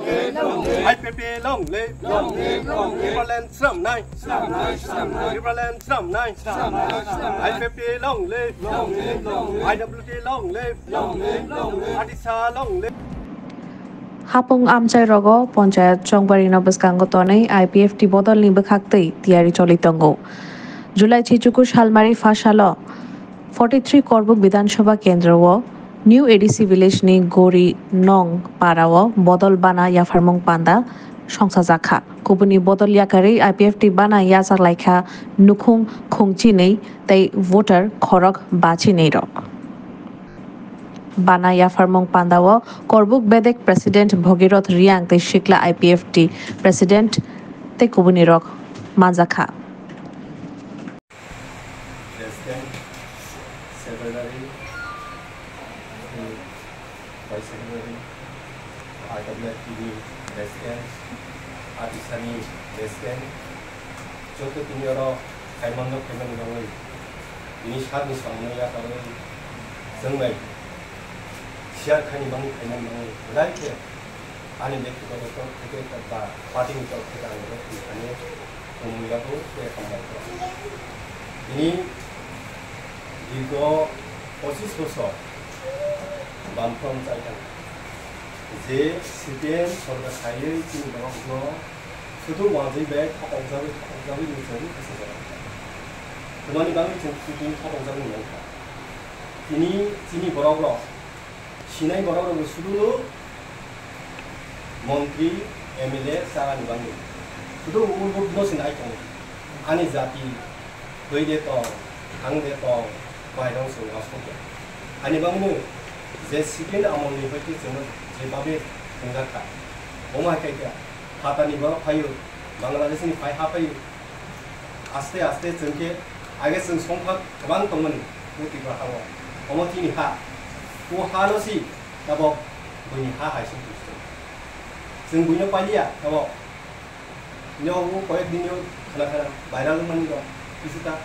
IPP long live, Liberland Strum Nine, Liberland Strum Nine, IPP long live, IWT long live, Adisa long live. Hapung amchai rogo panchayat chongbari nobaskango tonai IPFT bodol ni bakhaktei tiari cholitongo July chichuku shalmari fashalo 43 Korbuk Bidhansabha Kendra wo New ADC village ni Gori Nong Parawo bodol bana yafarmong panda Songsa Zakha Kubuni bodol yakari IPFT bana yazak laikha nukhung khungchi nei tai voter khorok bachi nei rok Bana Yafarmong Pandawo, Korbuk Bedek President Bhogiroth Riang Te Shikla IPFT President Te Kubunirok Manzakha. President, Secretary, Vice Secretary, IWTV President, Adisani President, Joto Tinyoro, Kaimando Kemen ini saat ini soalnya kalau sengai 시작하니 방이 되는 방이 그렇게 아니 내가 또 그게 다 파딩 또 그다는 거 아니 공무가도 왜 감당도 이니 이거 어디서서 만평 짜이다 이제 시대엔 서로 사이에 있는 거고 저도 완전히 배 타공작을 요청을 했어요 그만이 방이 좀 타공작을 넣다 이니 뭐라고 Sinai borang sudah menteri MLA saran bangun. Sudah umur dosen aikon. Ani jati, doi detong, hang detong, bayang semua semua. Ani bangun, jesikin amon ni berarti semua jebabe enggak. Omah kayak kata ni bang payu, Bangladesh ni payu apa yu? Aste jengke, agak sengkak kebang temen, mesti berhawa. Omah ini ha. 그 하나씩 나보 분이 하하신 분이죠. 정부녀 빨리야 나보 녀고 거의 니녀 하나 바이럴만 이거 비슷다.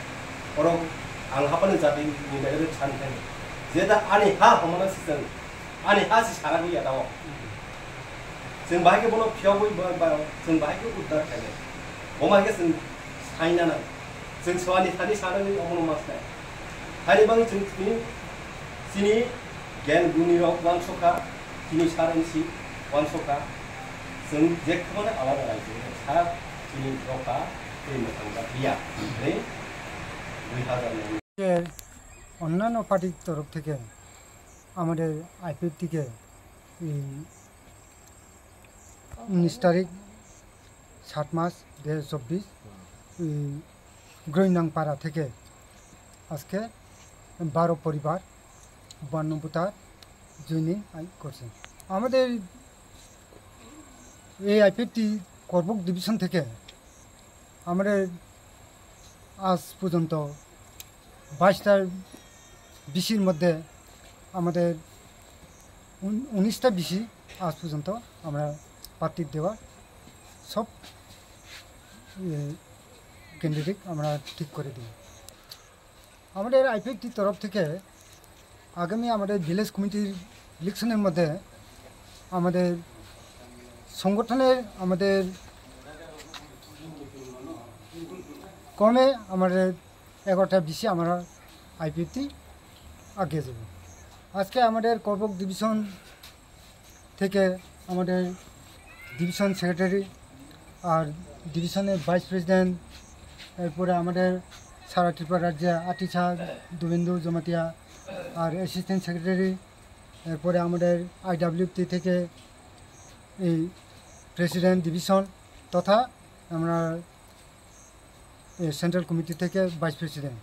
어로 안 하빠는 자비 니네들 찬테. 제다 아니 하 하면 쓰던 아니 하시 잘하고야 나보. 정 바이게 보노 피하고 봐요. 정 바이게 웃다 해네. 뭐마게 쓴 사이나나 정 소안이 사리 사는 어머노 마스다. 다리 방이 정 sini gen gunirok wan soka kini saran si wan soka seng jek kemana alat lagi saat kini roka kini matangga dia ini Bihar অন্যান্য পার্টির তরফ থেকে আমাদের আইপিএফটিকে 19 তারিখ 7 মাস 2024 গ্রৈনাংপাড়া থেকে আজকে 12 পরিবার 52 voter joining করছে আমাদের এই আইপিএফটি করবুক ডিভিশন থেকে আমাদের আজ পর্যন্ত 22টার বিসির মধ্যে আমাদের 19টা বিসি আজ পর্যন্ত আমরা প্রার্থী দেওয়া সব ক্যান্ডিডেট আমরা ঠিক করে দিই আমাদের আইপিএফটির তরফ থেকে আগামী আমাদের ভিলেজ কমিটির ইলেকশনের মধ্যে আমাদের সংগঠনের আমাদের কমে আমাদের 11টা বিসি আমরা আইপিএফটি আগিয়ে যাব আজকে আমাদের করবুক ডিভিশন থেকে আমাদের ডিভিশন সেক্রেটারি আর ডিভিশনের ভাইস প্রেসিডেন্ট এরপরে আমাদের সারা ত্রিপুরা রাজ্যে আটিছা দুবেন্দু জমাতিয়া আর অ্যাসিস্ট্যান্ট সেক্রেটারি এরপরে আমাদের আইডব্লিউটি থেকে এই প্রেসিডেন্ট ডিভিশন তথা আমরা সেন্ট্রাল কমিটি থেকে ভাইস প্রেসিডেন্ট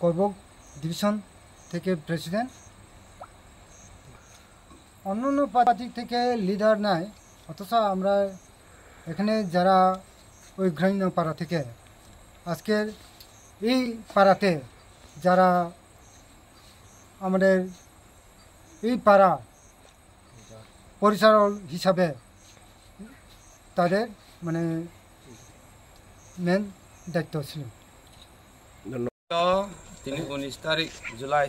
করবুক ডিভিশন থেকে প্রেসিডেন্ট অন্যান্য পার্টি থেকে লিডার নাই অথচ আমরা এখানে যারা ওই গ্রামীণপাড়া থেকে আজকের এই পাড়াতে যারা আমাদের এই পাড়া পরিচালক হিসাবে তাদের মানে মেন দায়িত্ব ছিল তিনি 19 তারিখ জুলাই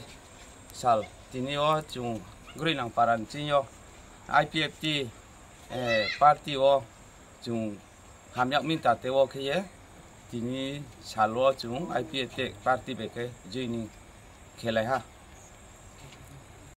সাল তিনিও chung গ্রৈনাংপাড়া চিনিও IPFT 파티워 중 함약민 따테워 그에 디니 살로 중 IPFT 파티 베케 주인이 켈레하